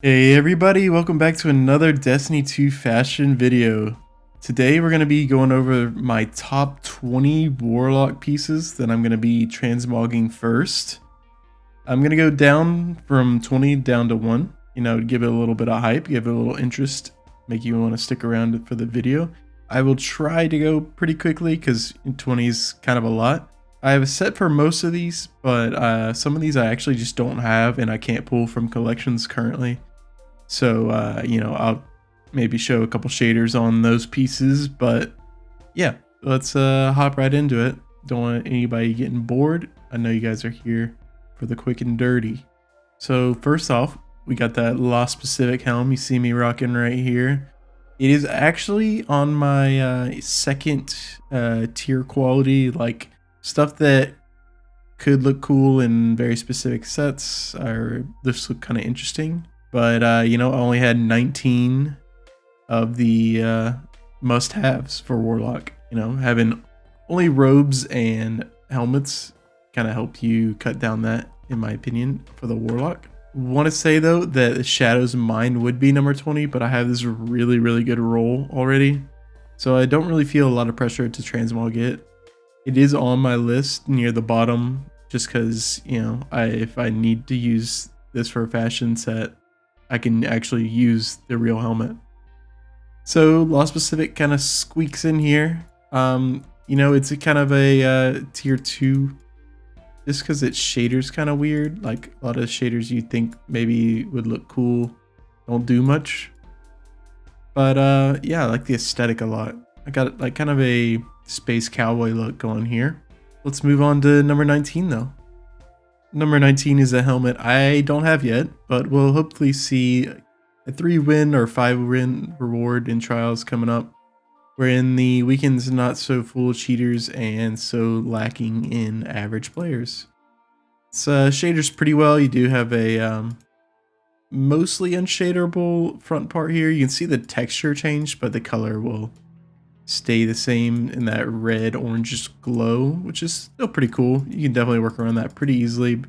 Hey everybody, welcome back to another Destiny 2 fashion video. Today we're going to be going over my top 20 Warlock pieces that I'm going to be transmogging first. I'm going to go down from 20 down to 1, give it a little bit of hype, give it a little interest, make you want to stick around for the video. I will try to go pretty quickly because 20 is kind of a lot. I have a set for most of these, but some of these I actually just don't have and I can't pull from collections currently. So, I'll maybe show a couple shaders on those pieces, but yeah, let's hop right into it. Don't want anybody getting bored. I know you guys are here for the quick and dirty. So first off, we got that Lost Pacific helm you see me rocking right here. It is actually on my second tier quality, like stuff that could look cool in very specific sets, or this look kind of interesting. But, I only had 19 of the must-haves for Warlock. Having only robes and helmets kind of help you cut down that, in my opinion, for the Warlock. Want to say, though, that the Shadows Mine would be number 20, but I have this really, really good roll already. So I don't really feel a lot of pressure to transmog it. It is on my list near the bottom, just because, if I need to use this for a fashion set, I can actually use the real helmet. So Lost Pacific kind of squeaks in here. It's a kind of a tier 2 just because its shader's kind of weird. Like a lot of shaders you think maybe would look cool don't do much. But yeah, I like the aesthetic a lot. I got like kind of a space cowboy look going here. Let's move on to number 19 though. Number 19 is a helmet I don't have yet, but we'll hopefully see a 3-win or 5-win reward in trials coming up, wherein the weekend's not so full of cheaters and so lacking in average players. It's shaders pretty well. You do have a mostly unshaderable front part here. You can see the texture change, but the color will stay the same in that red orangish glow, which is still pretty cool. You can definitely work around that pretty easily.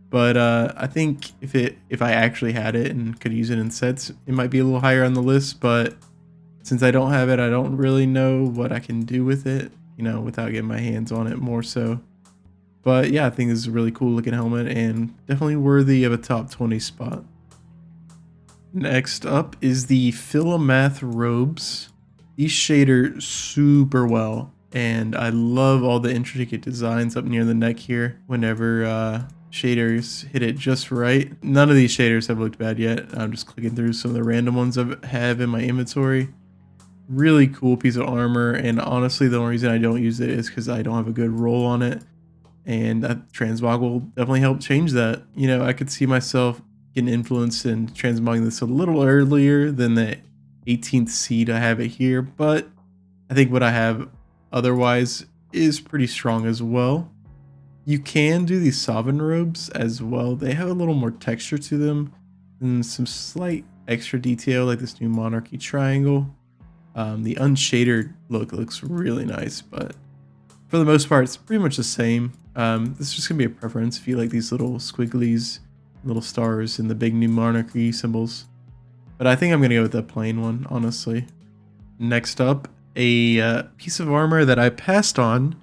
But I think if I actually had it and could use it in sets, it might be a little higher on the list. But since I don't have it, I don't really know what I can do with it, without getting my hands on it more so. But yeah, I think this is a really cool looking helmet and definitely worthy of a top 20 spot. Next up is the PHILOMATH robes. These shader super well, and I love all the intricate designs up near the neck here whenever shaders hit it just right. None of these shaders have looked bad yet. I'm just clicking through some of the random ones I have in my inventory. Really cool piece of armor, and honestly the only reason I don't use it is because I don't have a good roll on it, and transmog will definitely help change that. I could see myself getting influenced in transmogging this a little earlier than the 18th seed I have it here, but I think what I have otherwise is pretty strong as well. You can do these Sovereign robes as well. They have a little more texture to them and some slight extra detail like this new monarchy triangle. The unshadered look looks really nice, but for the most part it's pretty much the same. This is just gonna be a preference if you like these little squigglies, little stars, and the big new monarchy symbols. But I think I'm going to go with the plain one, honestly. Next up, a piece of armor that I passed on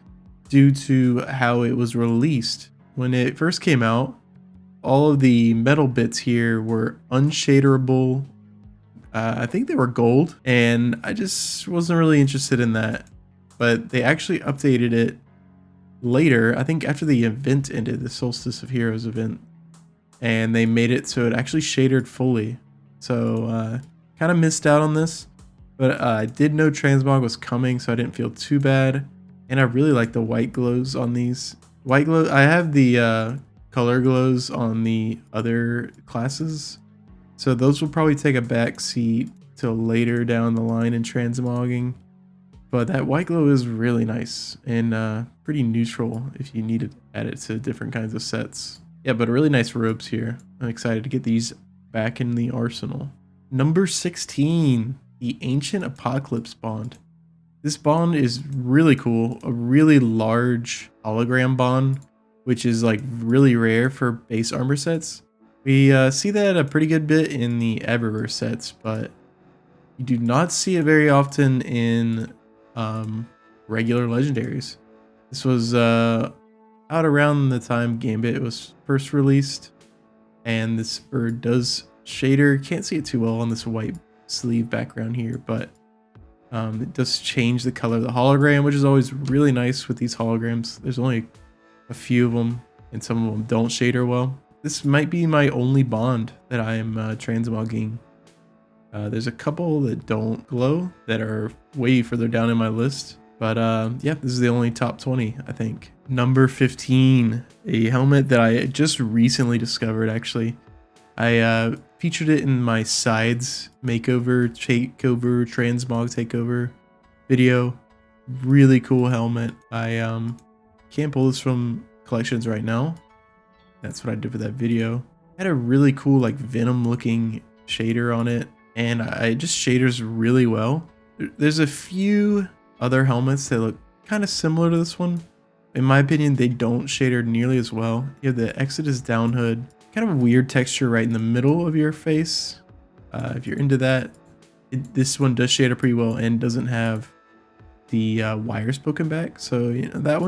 due to how it was released. When it first came out, all of the metal bits here were unshaderable. I think they were gold, and I just wasn't really interested in that. But they actually updated it later, I think after the event ended, the Solstice of Heroes event. And they made it so it actually shadered fully. So kind of missed out on this, but I did know transmog was coming, so I didn't feel too bad. And I really like the white glows on these. White glow, I have the color glows on the other classes, so those will probably take a back seat till later down the line in transmogging. But that white glow is really nice and pretty neutral if you need to add it to different kinds of sets. Yeah, but really nice robes here. I'm excited to get these back in the arsenal. Number 16, the Ancient Apocalypse Bond. This bond is really cool, a really large hologram bond, which is like really rare for base armor sets. We see that a pretty good bit in the Eververse sets, but you do not see it very often in regular legendaries. This was out around the time Gambit was first released, and this bird does shader. Can't see it too well on this white sleeve background here, but it does change the color of the hologram, which is always really nice with these holograms. There's only a few of them, and some of them don't shader well. This might be my only bond that I am transmogging. There's a couple that don't glow that are way further down in my list. But yeah, this is the only top 20, I think. Number 15, a helmet that I just recently discovered, actually. I featured it in my sides makeover, takeover, transmog takeover video. Really cool helmet. I can't pull this from collections right now. That's what I did for that video. Had a really cool like Venom looking shader on it, and I just shaders really well. There's a few other helmets that look kind of similar to this one. In my opinion, they don't shader nearly as well. You have the Exodus down hood, kind of a weird texture right in the middle of your face. If you're into that, this one does shader pretty well and doesn't have the wires poking back. So you know, that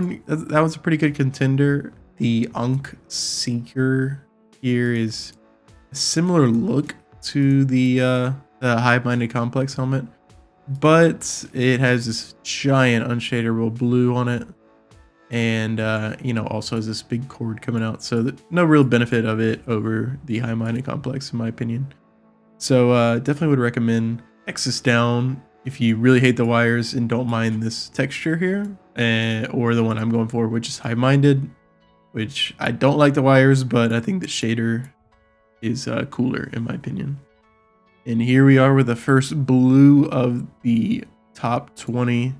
one's a pretty good contender. The Ankh Seeker here is a similar look to the Hive-Minded Complex helmet, but it has this giant unshaderable blue on it, and you know, also has this big cord coming out, so no real benefit of it over the Hive-Minded Complex in my opinion. So definitely would recommend Exodus down if you really hate the wires and don't mind this texture here, or the one I'm going for, which is Hive-Minded, which I don't like the wires, but I think the shader is cooler in my opinion. And here we are with the first blue of the top 20.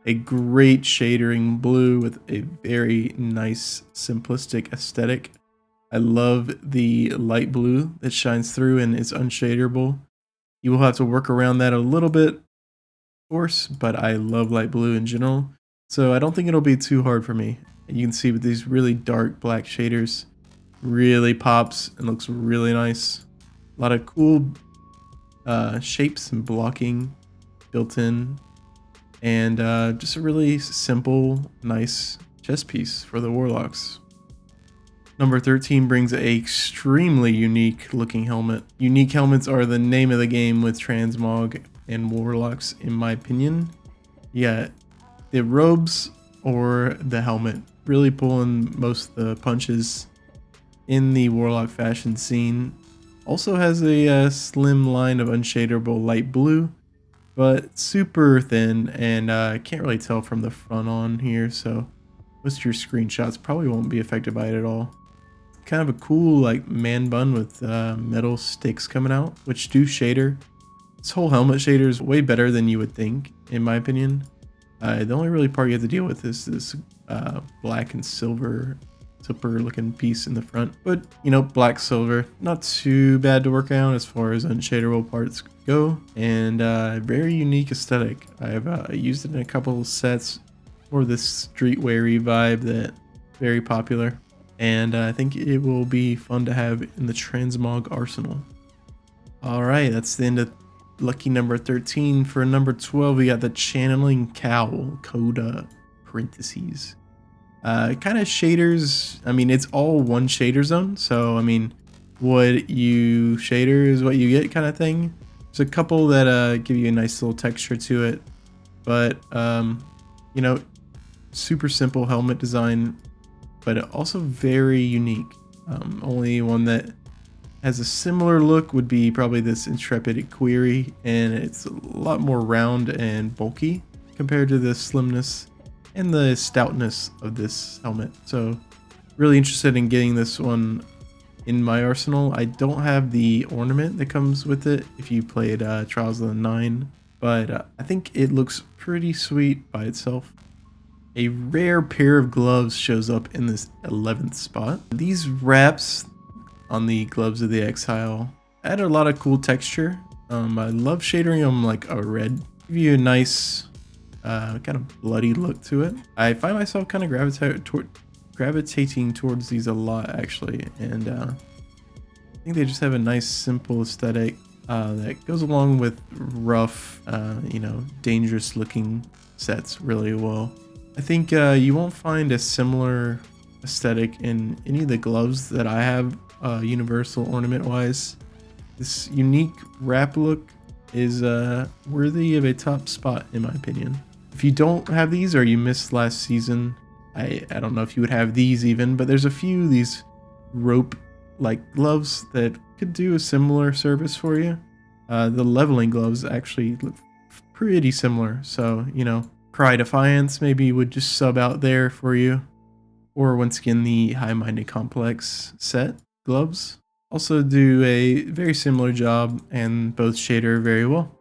A great shadering blue with a very nice simplistic aesthetic. I love the light blue that shines through and is unshaderable. You will have to work around that a little bit, of course, but I love light blue in general, so I don't think it'll be too hard for me. You can see with these really dark black shaders, really pops and looks really nice. A lot of cool shapes and blocking built in, and just a really simple, nice chest piece for the Warlocks. Number 13 brings a extremely unique looking helmet. Unique helmets are the name of the game with Transmog and Warlocks in my opinion. Yeah, the robes or the helmet really pulling most of the punches in the Warlock fashion scene. Also has a slim line of unshaderable light blue, but super thin, and can't really tell from the front on here, so most of your screenshots probably won't be affected by it at all. Kind of a cool like man bun with metal sticks coming out, which do shader. This whole helmet shader is way better than you would think, in my opinion. The only really part you have to deal with is this black and silver zipper looking piece in the front, but you know, black silver, not too bad to work out as far as unshaderable parts go, and very unique aesthetic. I've used it in a couple of sets for this streetwear-y vibe that very popular, and I think it will be fun to have in the Transmog arsenal. All right, that's the end of lucky number 13. For number 12, we got the Channeling Cowl, CODA parentheses. Kind of shaders, I mean, it's all one shader zone, so I mean, what you shader is what you get kind of thing. There's a couple that give you a nice little texture to it, but you know, super simple helmet design, but also very unique. Only one that has a similar look would be probably this Intrepid Query, and it's a lot more round and bulky compared to the slimness and the stoutness of this helmet. So really interested in getting this one in my arsenal. I don't have the ornament that comes with it if you played Trials of the 9, but I think it looks pretty sweet by itself. A rare pair of gloves shows up in this 11th spot. These wraps on the gloves of the Exile add a lot of cool texture. I love shadering them like a red, give you a nice kind of bloody look to it. I find myself kind of gravitating towards these a lot actually, and I think they just have a nice simple aesthetic that goes along with rough, you know, dangerous looking sets really well. I think you won't find a similar aesthetic in any of the gloves that I have, universal ornament wise. This unique wrap look is worthy of a top spot in my opinion. If you don't have these or you missed last season, I don't know if you would have these even, but there's a few of these rope like gloves that could do a similar service for you. The leveling gloves actually look pretty similar, so you know, Cry Defiance maybe would just sub out there for you, or once again the High-Minded Complex set gloves also do a very similar job and both shader very well.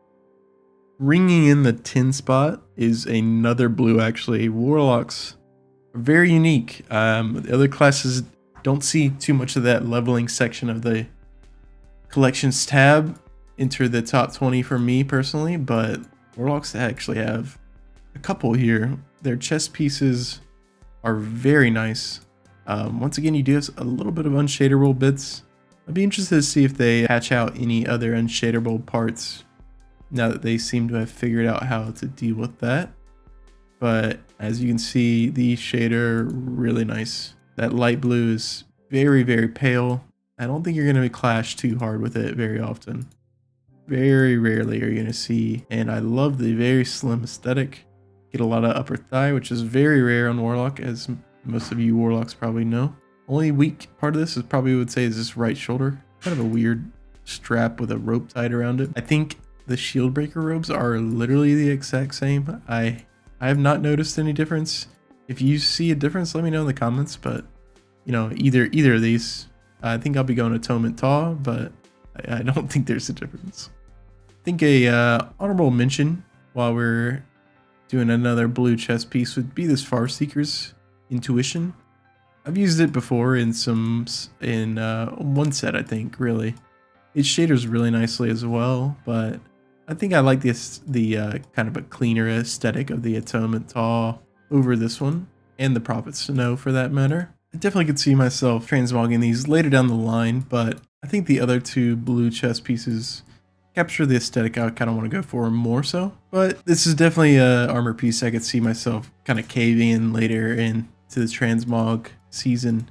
Ringing in the 10 spot is another blue actually. Warlocks are very unique. The other classes don't see too much of that leveling section of the collections tab enter the top 20 for me personally, but Warlocks actually have a couple here. Their chest pieces are very nice. Once again, you do have a little bit of unshaderable bits. I'd be interested to see if they hatch out any other unshaderable parts now that they seem to have figured out how to deal with that. But as you can see, the shader really nice. That light blue is very, very pale. I don't think you're going to clash too hard with it very often. Very rarely are you going to see. And I love the very slim aesthetic. Get a lot of upper thigh, which is very rare on Warlock, as most of you Warlocks probably know. Only weak part of this is probably would say is this right shoulder. Kind of a weird strap with a rope tied around it. I think the Shieldbreaker robes are literally the exact same. I have not noticed any difference. If you see a difference, let me know in the comments. But you know, either of these, I think I'll be going Atonement Taw, but I don't think there's a difference. I think a honorable mention while we're doing another blue chest piece would be this FARSEEKE'S Intuition. I've used it before in one set, I think, really. It shaders really nicely as well, but I think I like the kind of a cleaner aesthetic of the Atonement Taw over this one, and the Prophet's Snow for that matter. I definitely could see myself transmogging these later down the line, but I think the other two blue chest pieces capture the aesthetic I kind of want to go for more so. But this is definitely an armor piece I could see myself kind of caving in later into the transmog season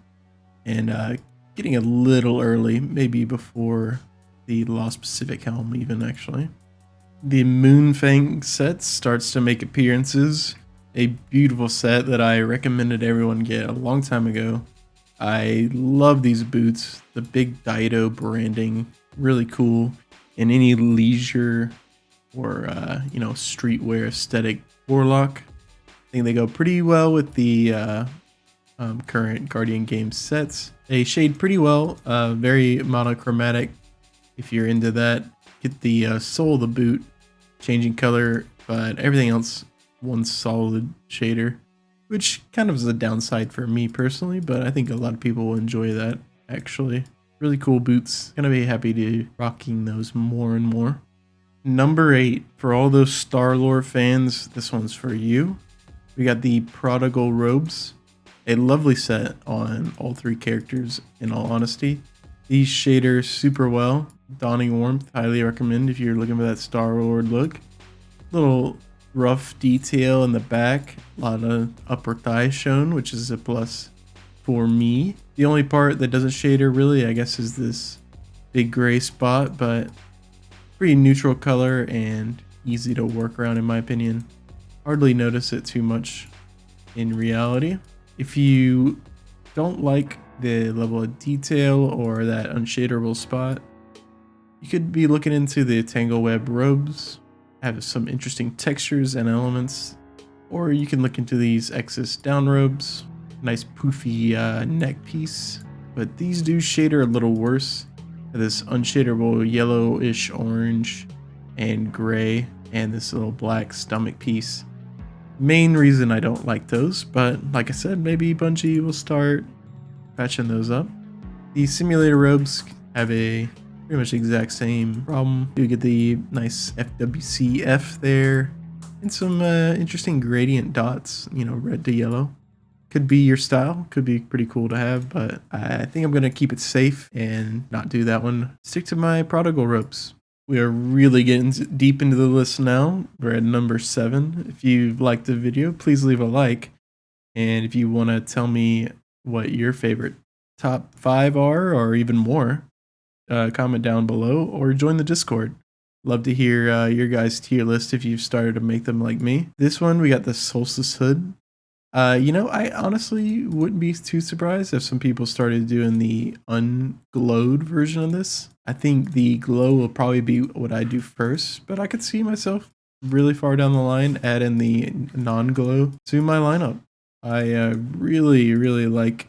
and getting a little early, maybe before the Lost Pacific helm even actually. The Moonfang set starts to make appearances. A beautiful set that I recommended everyone get a long time ago. I love these boots. The big Dido branding, really cool. In any leisure or you know, streetwear aesthetic Warlock, I think they go pretty well with the current Guardian Games sets. They shade pretty well, very monochromatic if you're into that. Get the sole of the boot changing color, but everything else one solid shader, which kind of is a downside for me personally, but I think a lot of people will enjoy that actually. Really cool boots. Gonna be happy to rocking those more and more. Number 8, for all those Star-Lord fans, this one's for you. We got the Prodigal robes. A lovely set on all 3 characters in all honesty. These shader super well. Dawning Warmth, highly recommend if you're looking for that Star-Lord look. Little rough detail in the back. A lot of upper thigh shown, which is a plus for me. The only part that doesn't shader really, I guess, is this big gray spot, but pretty neutral color and easy to work around in my opinion. Hardly notice it too much in reality. If you don't like the level of detail or that unshaderable spot, you could be looking into the Tangled robes. Have some interesting textures and elements, or you can look into these Exis down robes. Nice poofy neck piece, but these do shader a little worse. This unshaderable yellowish orange and gray, and this little black stomach piece. Main reason I don't like those, but like I said, maybe Bungie will start patching those up. The simulator robes have a pretty much exact same problem. You get the nice FWCF there, and some interesting gradient dots, you know, red to yellow. could be your style, could be pretty cool to have, but I think I'm going to keep it safe and not do that one. Stick to my Prodigal ropes. We are really getting deep into the list now. We're at number 7. If you liked the video, please leave a like. And if you want to tell me what your favorite top 5 are, or even more, comment down below or join the Discord. Love to hear your guys' tier list if you've started to make them like me. This one, we got the Solstice hood. You know, I honestly wouldn't be too surprised if some people started doing the unglowed version of this. I think the glow will probably be what I do first, but I could see myself really far down the line adding the non-glow to my lineup. I really like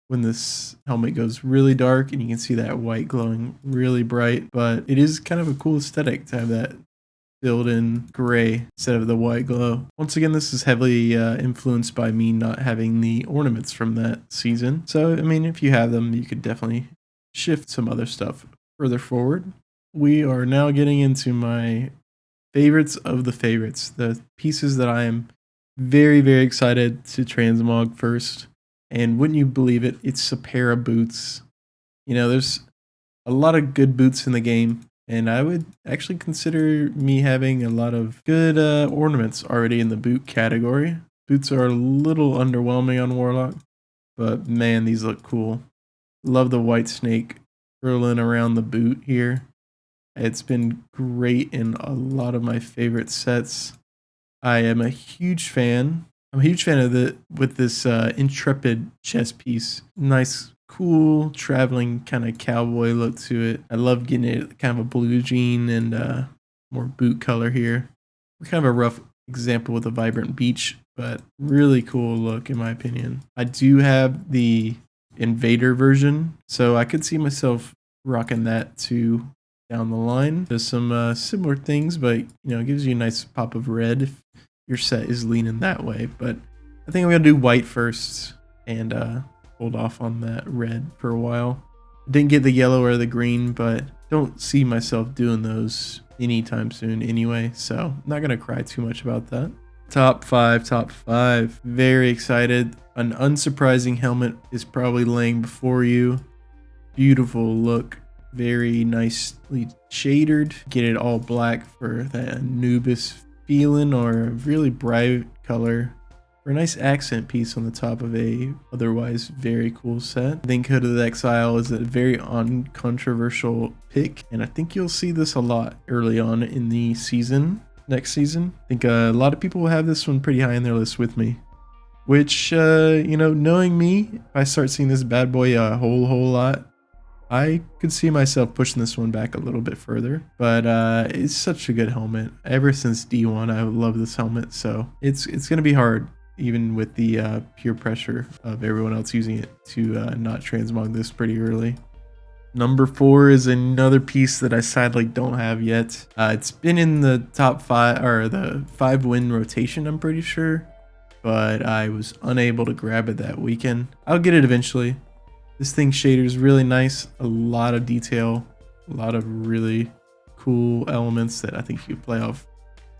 when this helmet goes really dark and you can see that white glowing really bright, but it is kind of a cool aesthetic to have that filled in gray instead of the white glow. Once again, this is heavily influenced by me not having the ornaments from that season. So, I mean, if you have them, you could definitely shift some other stuff further forward. We are now getting into my favorites of the favorites, the pieces that I am very excited to transmog first. And wouldn't you believe it, it's a pair of boots. You know, there's a lot of good boots in the game, and I would actually consider me having a lot of good ornaments already in the boot category. Boots are a little underwhelming on Warlock, but man, these look cool. Love the white snake curling around the boot here. It's been great in a lot of my favorite sets. I am a huge fan. I'm a huge fan of with this Intrepid chest piece. Nice, cool, traveling kind of cowboy look to it. I love getting it kind of a blue jean and more boot color here. Kind of a rough example with a vibrant beach, but really cool look in my opinion. I do have the Invader version, so I could see myself rocking that too down the line. There's some similar things, but you know, it gives you a nice pop of red if your set is leaning that way. But I think I'm gonna do white first and hold off on that red for a while. Didn't get the yellow or the green, but don't see myself doing those anytime soon anyway, so I'm not gonna cry too much about that. Top 5. Very excited. An unsurprising helmet is probably laying before you. Beautiful look. Very nicely shaded. Get it all black for that Anubis feeling, or a really bright color for a nice accent piece on the top of a otherwise very cool set. I think CODA EXILE is a very uncontroversial pick, and I think you'll see this a lot early on in the season. Next season, I think a lot of people will have this one pretty high on their list with me, which you know, knowing me, if I start seeing this bad boy a whole lot, I could see myself pushing this one back a little bit further. But it's such a good helmet. Ever since D1, I love this helmet, so it's gonna be hard, even with the peer pressure of everyone else using it, to not transmog this pretty early. Number 4 is another piece that I sadly don't have yet. It's been in the top 5, or the 5-win rotation, I'm pretty sure, but I was unable to grab it that weekend. I'll get it eventually. This thing shader is really nice, a lot of detail, a lot of really cool elements that I think you play off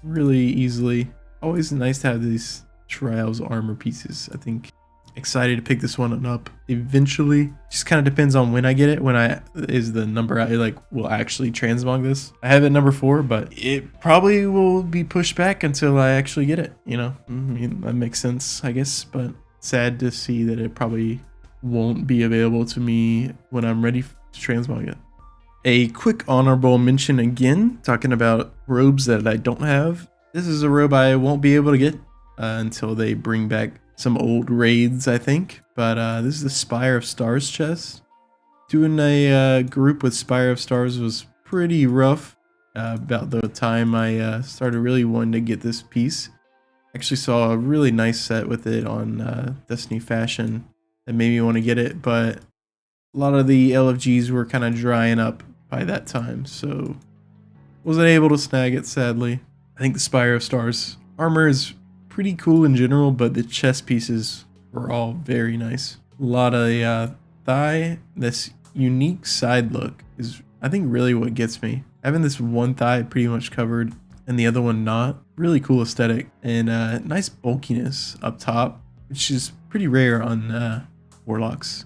really easily. Always nice to have these Trials armor pieces. I think excited to pick this one up eventually. Just kind of depends on when I get it, when is the number I like will actually transmog this. I have it number 4, but it probably will be pushed back until I actually get it, you know. I mean, that makes sense, I guess, but sad to see that it probably won't be available to me when I'm ready to transmog it. A quick honorable mention again, talking about robes that I don't have. This is a robe I won't be able to get until they bring back some old raids, I think. But this is the Spire of Stars chest. Doing a group with Spire of Stars was pretty rough. About the time I started really wanting to get this piece. Actually saw a really nice set with it on Destiny Fashion that made me want to get it, but a lot of the LFGs were kind of drying up by that time, so wasn't able to snag it, sadly. I think the Spire of Stars armor is pretty cool in general, but the chest pieces were all very nice. A lot of thigh. This unique side look is, I think, really what gets me. Having this one thigh pretty much covered and the other one not. Really cool aesthetic, and nice bulkiness up top, which is pretty rare on Warlocks.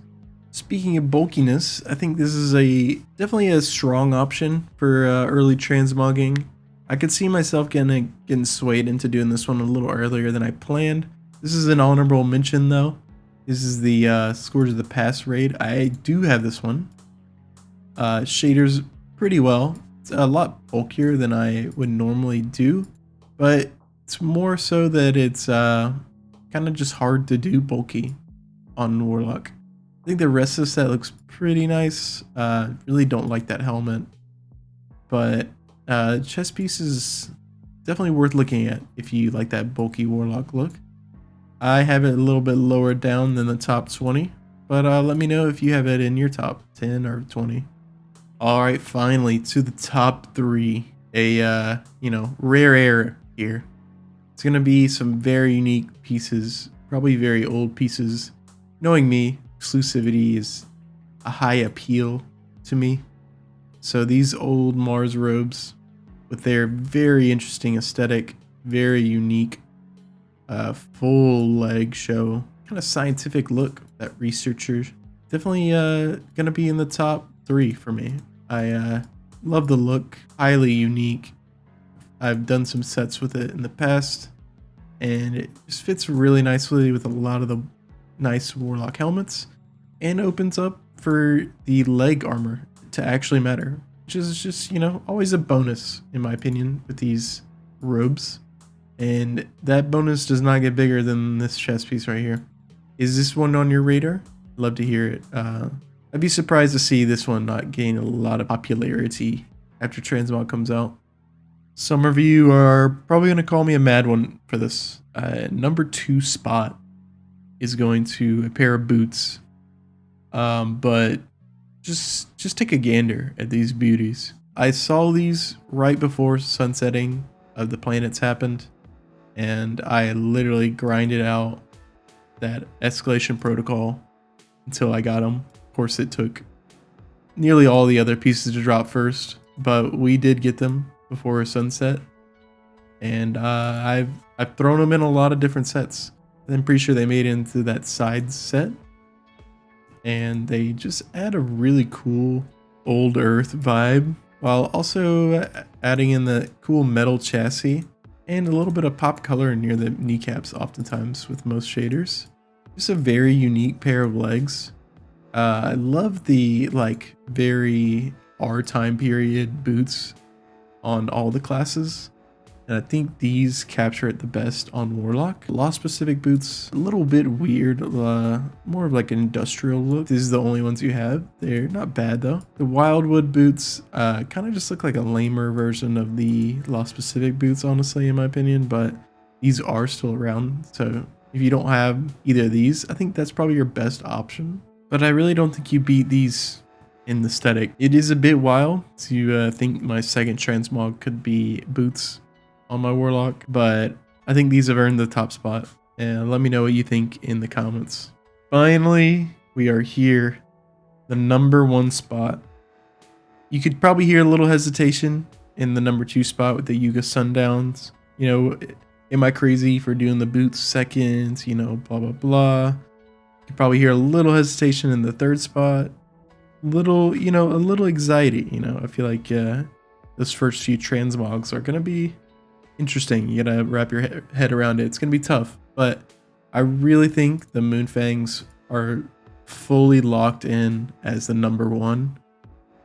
Speaking of bulkiness, I think this is definitely a strong option for early transmogging. I could see myself getting swayed into doing this one a little earlier than I planned. This is an honorable mention though. This is the Scourge of the Past raid. I do have this one. Shaders pretty well. It's a lot bulkier than I would normally do, but it's more so that it's kind of just hard to do bulky on Warlock. I think the rest of the set looks pretty nice. Really don't like that helmet, but chest piece is definitely worth looking at if you like that bulky Warlock look. I have it a little bit lower down than the top 20, but let me know if you have it in your top 10 or 20. All right, finally to the top 3. A rare air here. It's gonna be some very unique pieces, probably very old pieces. Knowing me, exclusivity is a high appeal to me. So these old Mars robes with their very interesting aesthetic, very unique full leg show, kind of scientific look that researchers definitely gonna be in the top 3 for me. I love the look, highly unique. I've done some sets with it in the past, and it just fits really nicely with a lot of the nice Warlock helmets, and opens up for the leg armor to actually matter, which is just, always a bonus in my opinion with these robes. And that bonus does not get bigger than this chest piece right here. Is this one on your radar? Love to hear it. I'd be surprised to see this one not gain a lot of popularity after Transmog comes out. Some of you are probably going to call me a mad one for this. Number 2 spot is going to a pair of boots. But just take a gander at these beauties. I saw these right before sunsetting of the planets happened, and I literally grinded out that escalation protocol until I got them. Of course, it took nearly all the other pieces to drop first, but we did get them before sunset, and I've thrown them in a lot of different sets. I'm pretty sure they made it into that side set, and they just add a really cool old Earth vibe while also adding in the cool metal chassis and a little bit of pop color near the kneecaps oftentimes with most shaders. Just a very unique pair of legs. I love the very our time period boots on all the classes, and I think these capture it the best on Warlock. Lost Pacific boots, a little bit weird, more of like an industrial look. These are the only ones you have. They're not bad though. The Wildwood boots kind of just look like a lamer version of the Lost Pacific boots, honestly, in my opinion, but these are still around. So if you don't have either of these, I think that's probably your best option. But I really don't think you beat these in the aesthetic. It is a bit wild to think my second transmog could be boots on my Warlock, but I think these have earned the top spot. And let me know what you think in the comments. Finally, we are here. The number 1 spot. You could probably hear a little hesitation in the number 2 spot with the NYUGA Sundowns. Am I crazy for doing the boots second? Blah, blah, blah. You probably hear a little hesitation in the 3rd spot. A little anxiety. I feel like those first few transmogs are gonna be interesting. You gotta wrap your head around it. It's gonna be tough, but I really think the Moonfangs are fully locked in as the number 1.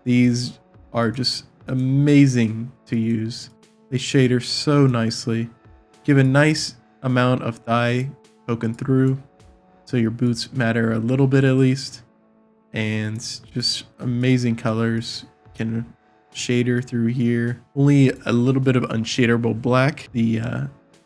These are just amazing to use. They shader so nicely, give a nice amount of thigh poking through, so your boots matter a little bit at least, and just amazing colors. Can shader through here, only a little bit of unshaderable black, the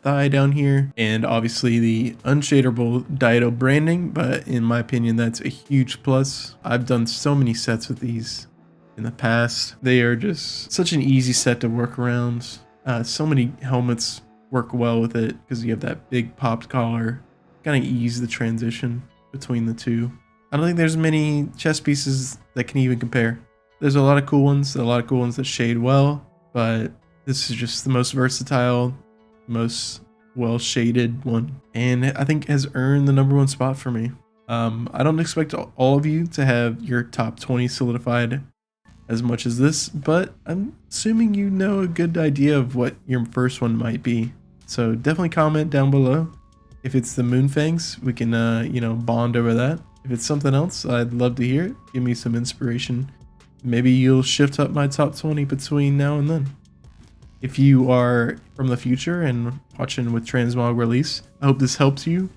thigh down here, and obviously the unshaderable Dido branding, but in my opinion that's a huge plus. I've done so many sets with these in the past. They are just such an easy set to work around. So many helmets work well with it because you have that big popped collar, kind of ease the transition between the two. I don't think there's many chest pieces that can even compare. There's a lot of cool ones, that shade well, but this is just the most versatile, most well shaded one, and I think has earned the #1 spot for me. I don't expect all of you to have your top 20 solidified as much as this, but I'm assuming you know a good idea of what your first one might be. So definitely comment down below. If it's the Moonfangs, we can you know, bond over that. If it's something else, I'd love to hear it. Give me some inspiration. Maybe you'll shift up my top 20 between now and then. If you are from the future and watching with Transmog release, I hope this helps you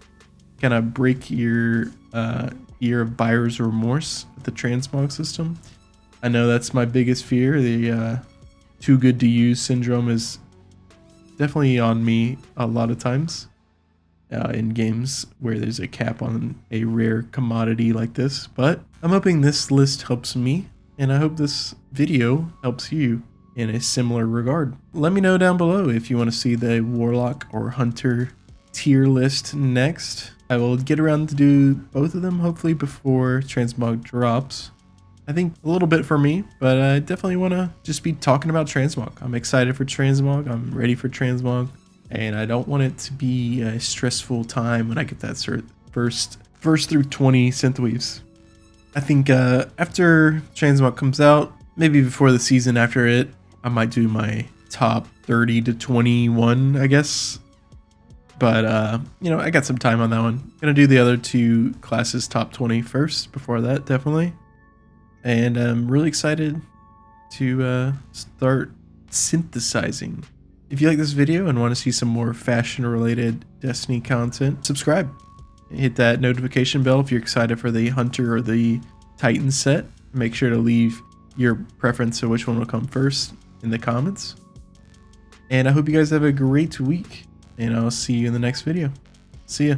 kind of break your year of buyer's remorse with the Transmog system. I know that's my biggest fear. The too good to use syndrome is definitely on me a lot of times in games where there's a cap on a rare commodity like this. But I'm hoping this list helps me, and I hope this video helps you in a similar regard. Let me know down below if you want to see the Warlock or Hunter tier list next. I will get around to do both of them hopefully before Transmog drops. I think a little bit for me, but I definitely want to just be talking about Transmog. I'm excited for Transmog. I'm ready for Transmog, and I don't want it to be a stressful time when I get that first through 20 synthweaves. I think after Transmog comes out, maybe before the season after it, I might do my top 30 to 21, I guess. But, you know, I got some time on that one. Gonna do the other two classes top 20 first before that, definitely. And I'm really excited to start synthesizing. If you like this video and want to see some more fashion-related Destiny content, subscribe. Hit that notification bell if you're excited for the Hunter or the Titan set. Make sure to leave your preference of which one will come first in the comments. And I hope you guys have a great week, and I'll see you in the next video. See ya.